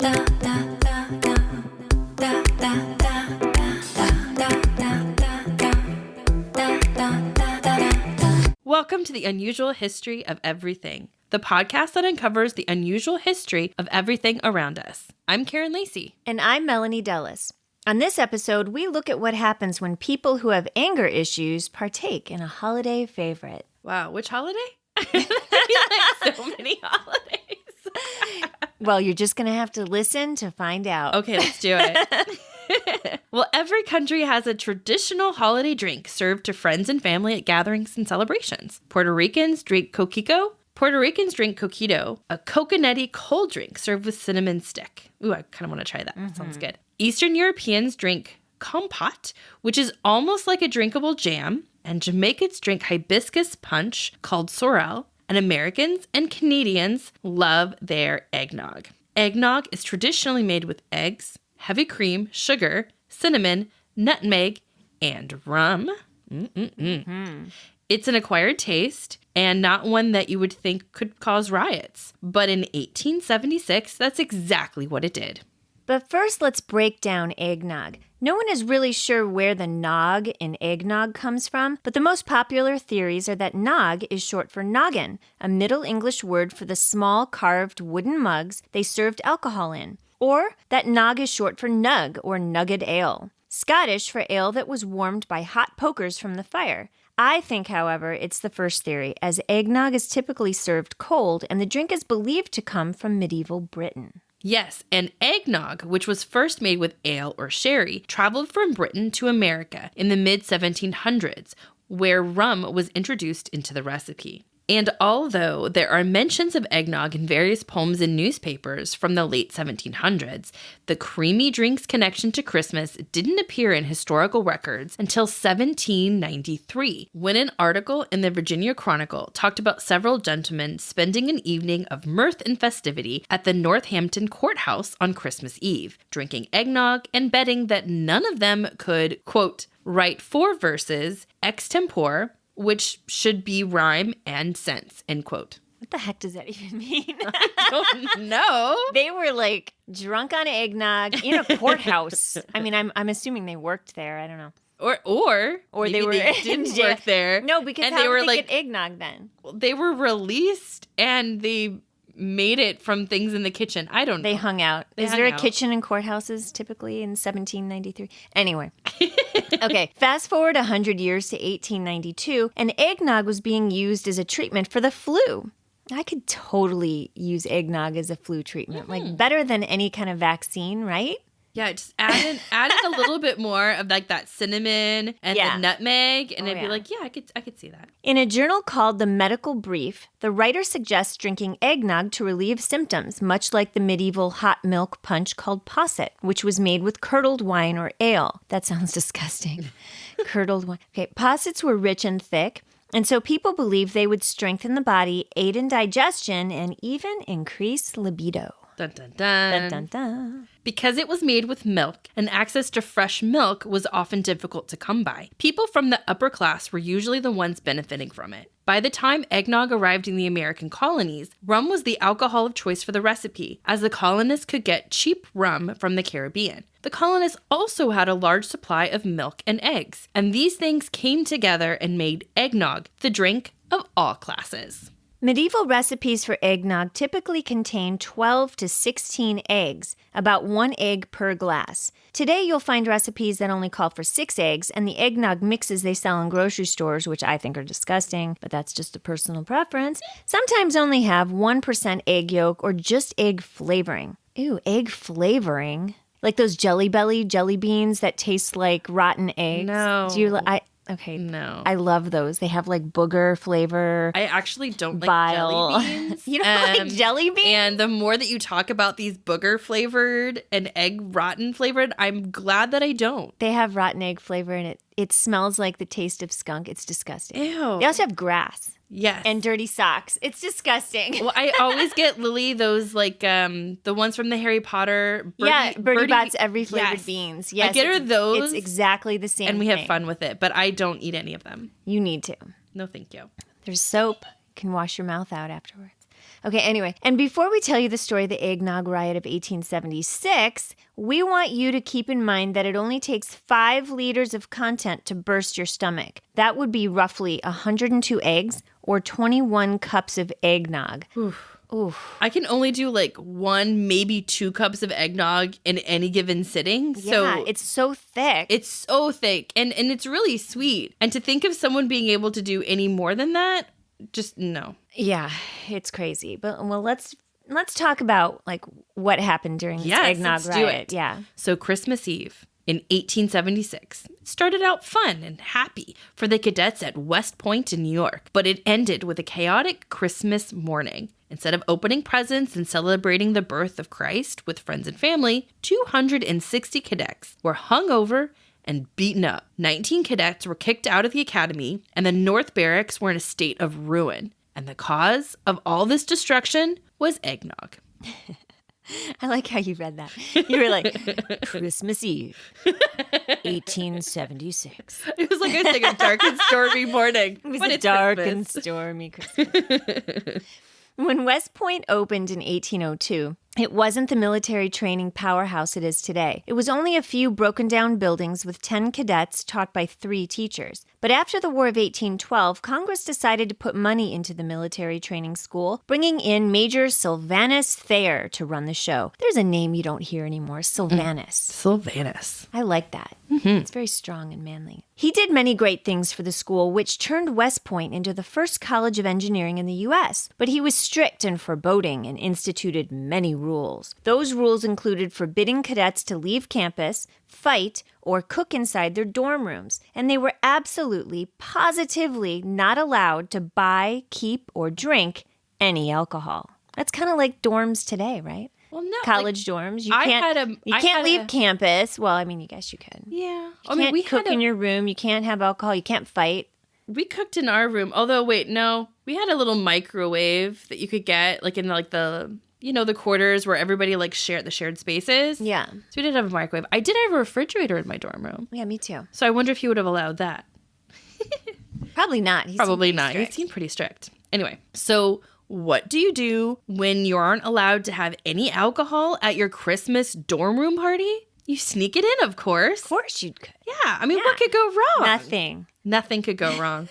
Welcome to the Unusual History of Everything, the podcast that uncovers the unusual history of everything around us. I'm Karen Lacey. And I'm Melanie Dellis. On this episode, we look at what happens when people who have anger issues partake in a holiday favorite. Wow, which holiday? Like so many holidays. Well, you're just going to have to listen to find out. Okay, let's do it. Well, every country has a traditional holiday drink served to friends and family at gatherings and celebrations. Puerto Ricans drink coquito, a coconutty cold drink served with cinnamon stick. Ooh, I kind of want to try that. That sounds good. Eastern Europeans drink compote, which is almost like a drinkable jam, and Jamaicans drink hibiscus punch called sorrel, and Americans and Canadians love their eggnog. Eggnog is traditionally made with eggs, heavy cream, sugar, cinnamon, nutmeg, and rum. It's an acquired taste and not one that you would think could cause riots. But in 1876, that's exactly what it did. But first, let's break down eggnog. No one is really sure where the nog in eggnog comes from, but the most popular theories are that nog is short for noggin, a Middle English word for the small carved wooden mugs they served alcohol in. Or that nog is short for nug or nugged ale, Scottish for ale that was warmed by hot pokers from the fire. I think, however, it's the first theory, as eggnog is typically served cold and the drink is believed to come from medieval Britain. Yes, and eggnog, which was first made with ale or sherry, traveled from Britain to America in the mid-1700s, where rum was introduced into the recipe. And although there are mentions of eggnog in various poems and newspapers from the late 1700s, the creamy drink's connection to Christmas didn't appear in historical records until 1793, when an article in the Virginia Chronicle talked about several gentlemen spending an evening of mirth and festivity at the Northampton Courthouse on Christmas Eve, drinking eggnog and betting that none of them could, quote, write 4 verses extempore, which should be rhyme and sense, end quote. What the heck does that even mean? I don't know. They were like drunk on eggnog in a courthouse. I mean, I'm assuming they worked there. I don't know. Or they were didn't work there. No, because and how they were did they like, get eggnog then? They were released and they made it from things in the kitchen. I don't know. They hung out. Is there a kitchen in courthouses typically in 1793? Anyway. Okay, fast forward 100 years to 1892, and eggnog was being used as a treatment for the flu. I could totally use eggnog as a flu treatment, like better than any kind of vaccine, right? Yeah, just add in a little bit more of like that cinnamon and the nutmeg, and I'd be like, I could see that. In a journal called The Medical Brief, the writer suggests drinking eggnog to relieve symptoms, much like the medieval hot milk punch called posset, which was made with curdled wine or ale. That sounds disgusting. Curdled wine. Okay, possets were rich and thick, and so people believed they would strengthen the body, aid in digestion, and even increase libido. Dun, dun, dun. Dun, dun, dun. Because it was made with milk, and access to fresh milk was often difficult to come by. People from the upper class were usually the ones benefiting from it. By the time eggnog arrived in the American colonies, rum was the alcohol of choice for the recipe, as the colonists could get cheap rum from the Caribbean. The colonists also had a large supply of milk and eggs, and these things came together and made eggnog the drink of all classes. Medieval recipes for eggnog typically contain 12 to 16 eggs, about 1 egg per glass. Today, you'll find recipes that only call for 6 eggs, and the eggnog mixes they sell in grocery stores, which I think are disgusting, but that's just a personal preference, sometimes only have 1% egg yolk or just egg flavoring. Ew, egg flavoring? Like those Jelly Belly jelly beans that taste like rotten eggs? No. Okay. No. I love those. They have like booger flavor. I actually don't like bile. jelly beans. You don't like jelly beans? And the more that you talk about these booger flavored and egg rotten flavored, I'm glad that I don't. They have rotten egg flavor and it smells like the taste of skunk. It's disgusting. Ew. They also have grass. Yes. And dirty socks. It's disgusting. Well, I always get Lily those like the ones from the Harry Potter. Birdie Bot's every flavored beans. Yes, I get her those. It's exactly the same and we thing. have fun with it, but I don't eat any of them. You need to. No, thank you. There's soap. You can wash your mouth out afterwards. Okay, anyway. And before we tell you the story of the Eggnog Riot of 1876, we want you to keep in mind that it only takes 5 liters of content to burst your stomach. That would be roughly 102 eggs or 21 cups of eggnog. Oof. Oof. I can only do like 1, maybe 2 cups of eggnog in any given sitting. Yeah, it's so thick. It's so thick and it's really sweet. And to think of someone being able to do any more than that, just no. Yeah, it's crazy. But well, let's talk about like what happened during this Eggnog Riot. Do it. Yeah. So Christmas Eve in 1876 started out fun and happy for the cadets at West Point in New York, but it ended with a chaotic Christmas morning. Instead of opening presents and celebrating the birth of Christ with friends and family, 260 cadets were hungover and beaten up. 19 cadets were kicked out of the academy, and the North Barracks were in a state of ruin. And the cause of all this destruction was eggnog. I like how you read that. You were like, Christmas Eve, 1876. It was like a dark and stormy morning. It was a dark and stormy Christmas. When West Point opened in 1802, it wasn't the military training powerhouse it is today. It was only a few broken down buildings with 10 cadets taught by 3 teachers. But after the War of 1812, Congress decided to put money into the military training school, bringing in Major Sylvanus Thayer to run the show. There's a name you don't hear anymore, Sylvanus. Sylvanus. I like that. It's very strong and manly. He did many great things for the school, which turned West Point into the first college of engineering in the U.S. But he was strict and foreboding and instituted many rules. Those rules included forbidding cadets to leave campus, fight, or cook inside their dorm rooms. And they were absolutely, positively not allowed to buy, keep, or drink any alcohol. That's kind of like dorms today, right? Well, no. College dorms. You can't leave campus. Well, I mean, I guess you could. Yeah. You can't cook in your room. You can't have alcohol. You can't fight. We cooked in our room. Although, wait, no. We had a little microwave that you could get like in the the quarters where everybody like shared spaces. Yeah. So we did have a microwave. I did have a refrigerator in my dorm room. Yeah, me too. So I wonder if he would have allowed that. Probably not. Probably not. He seemed pretty strict. Anyway, so what do you do when you aren't allowed to have any alcohol at your Christmas dorm room party? You sneak it in, of course. Of course you could. Yeah. I mean, what could go wrong? Nothing. Nothing could go wrong.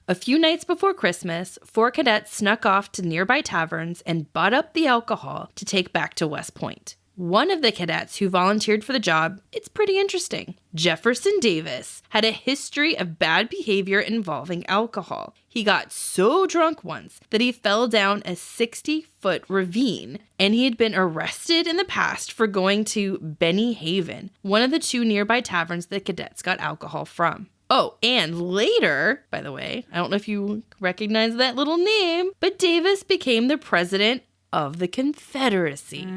A few nights before Christmas, 4 cadets snuck off to nearby taverns and bought up the alcohol to take back to West Point. One of the cadets who volunteered for the job, it's pretty interesting. Jefferson Davis had a history of bad behavior involving alcohol. He got so drunk once that he fell down a 60-foot ravine, and he had been arrested in the past for going to Benny Haven, one of the 2 nearby taverns the cadets got alcohol from. Oh, and later, by the way, I don't know if you recognize that little name, but Davis became the president of the Confederacy.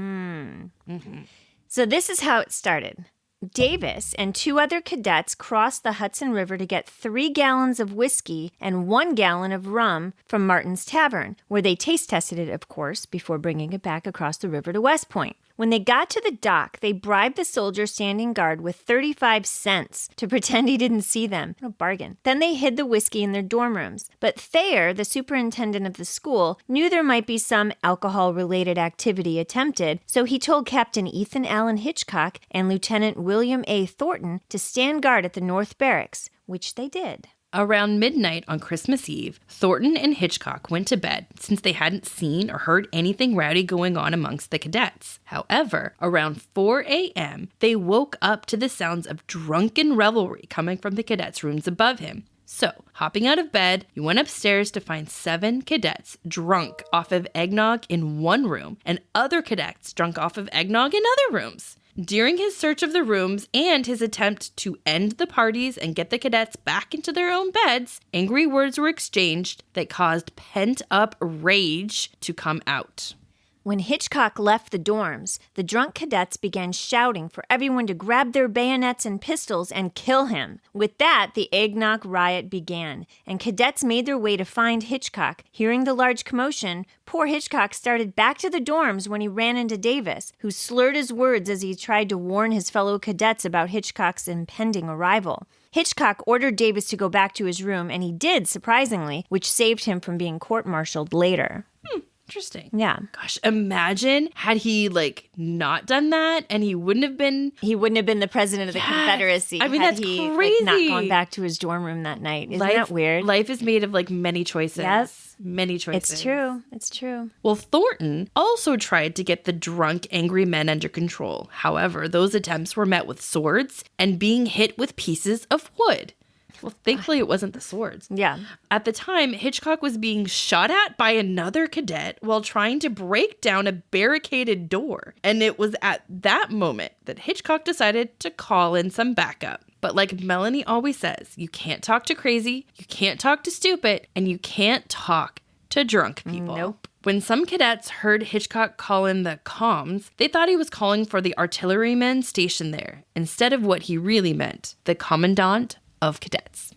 So this is how it started. Davis and 2 other cadets crossed the Hudson River to get 3 gallons of whiskey and 1 gallon of rum from Martin's Tavern, where they taste tested it, of course, before bringing it back across the river to West Point. When they got to the dock, they bribed the soldier standing guard with 35 cents to pretend he didn't see them. A bargain. Then they hid the whiskey in their dorm rooms. But Thayer, the superintendent of the school, knew there might be some alcohol-related activity attempted, so he told Captain Ethan Allen Hitchcock and Lieutenant William A. Thornton to stand guard at the North Barracks, which they did. Around midnight on Christmas Eve, Thornton and Hitchcock went to bed since they hadn't seen or heard anything rowdy going on amongst the cadets. However, around 4 a.m., they woke up to the sounds of drunken revelry coming from the cadets' rooms above him. So, hopping out of bed, he went upstairs to find 7 cadets drunk off of eggnog in one room and other cadets drunk off of eggnog in other rooms. During his search of the rooms and his attempt to end the parties and get the cadets back into their own beds, angry words were exchanged that caused pent-up rage to come out. When Hitchcock left the dorms, the drunk cadets began shouting for everyone to grab their bayonets and pistols and kill him. With that, the Eggnog Riot began, and cadets made their way to find Hitchcock. Hearing the large commotion, poor Hitchcock started back to the dorms when he ran into Davis, who slurred his words as he tried to warn his fellow cadets about Hitchcock's impending arrival. Hitchcock ordered Davis to go back to his room, and he did, surprisingly, which saved him from being court-martialed later. Interesting. Yeah. Gosh, imagine had he not done that and he wouldn't have been the president of the Confederacy. I mean, had that's he, crazy. not gone back to his dorm room that night. Isn't that weird? Life is made of many choices. Yes. Many choices. It's true. It's true. Well, Thornton also tried to get the drunk, angry men under control. However, those attempts were met with swords and being hit with pieces of wood. Well, thankfully, it wasn't the swords. Yeah. At the time, Hitchcock was being shot at by another cadet while trying to break down a barricaded door. And it was at that moment that Hitchcock decided to call in some backup. But like Melanie always says, you can't talk to crazy, you can't talk to stupid, and you can't talk to drunk people. Nope. When some cadets heard Hitchcock call in the comms, they thought he was calling for the artillerymen stationed there, instead of what he really meant, the commandant of cadets.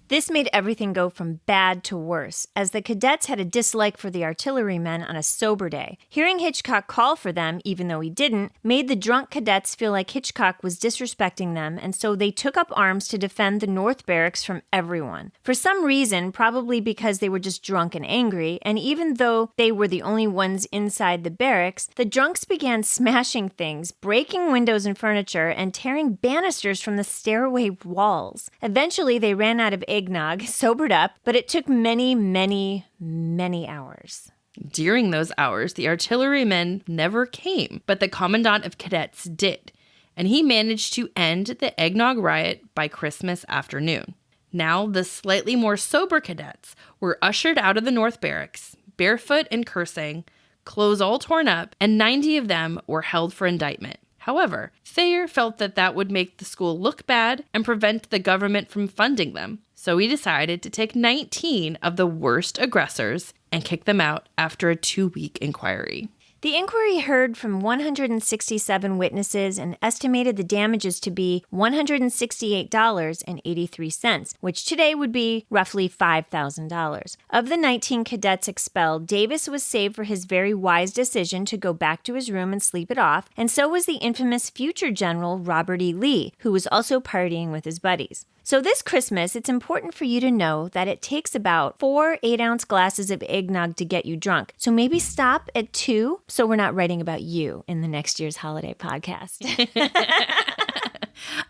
This made everything go from bad to worse, as the cadets had a dislike for the artillerymen on a sober day. Hearing Hitchcock call for them, even though he didn't, made the drunk cadets feel like Hitchcock was disrespecting them, and so they took up arms to defend the North Barracks from everyone. For some reason, probably because they were just drunk and angry, and even though they were the only ones inside the barracks, the drunks began smashing things, breaking windows and furniture, and tearing banisters from the stairway walls. Eventually, they ran out of eggnog, sobered up, but it took many, many, many hours. During those hours, the artillerymen never came, but the commandant of cadets did, and he managed to end the Eggnog Riot by Christmas afternoon. Now, the slightly more sober cadets were ushered out of the North Barracks, barefoot and cursing, clothes all torn up, and 90 of them were held for indictment. However, Thayer felt that would make the school look bad and prevent the government from funding them. So he decided to take 19 of the worst aggressors and kick them out after a 2-week inquiry. The inquiry heard from 167 witnesses and estimated the damages to be $168.83, which today would be roughly $5,000. Of the 19 cadets expelled, Davis was saved for his very wise decision to go back to his room and sleep it off, and so was the infamous future general Robert E. Lee, who was also partying with his buddies. So this Christmas, it's important for you to know that it takes about 4 8-ounce glasses of eggnog to get you drunk. So maybe stop at 2 so we're not writing about you in the next year's holiday podcast.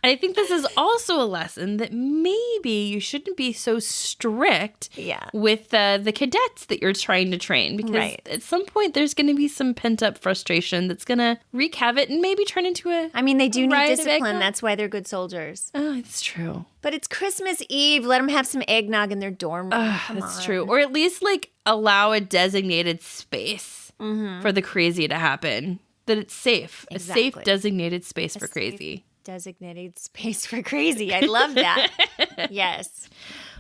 I think this is also a lesson that maybe you shouldn't be so strict with the cadets that you're trying to train. Because at some point, there's going to be some pent-up frustration that's going to wreak havoc and maybe turn into a I mean, they do need discipline. That's why they're good soldiers. Oh, it's true. But it's Christmas Eve. Let them have some eggnog in their dorm room. That's true. Or at least allow a designated space for the crazy to happen. That it's safe. Exactly. A safe designated space for crazy. Designated space for crazy. I love that. Yes.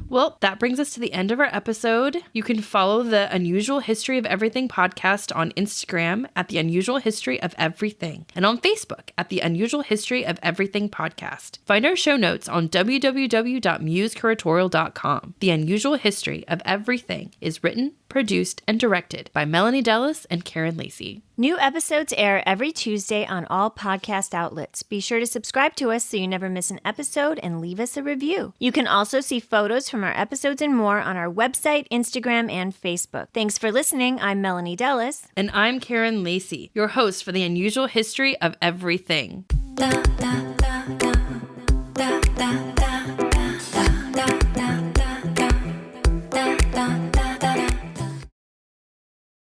Well, that brings us to the end of our episode. You can follow the Unusual History of Everything podcast on Instagram at The Unusual History of Everything and on Facebook at The Unusual History of Everything podcast. Find our show notes on www.musecuratorial.com. The Unusual History of Everything is written, produced, and directed by Melanie Dellis and Karen Lacey. New episodes air every Tuesday on all podcast outlets. Be sure to subscribe to us so you never miss an episode and leave us a review. You can also see photos from our episodes and more on our website, Instagram, and Facebook. Thanks for listening. I'm Melanie Dellis. And I'm Karen Lacey, your host for The Unusual History of Everything. Da, da, da.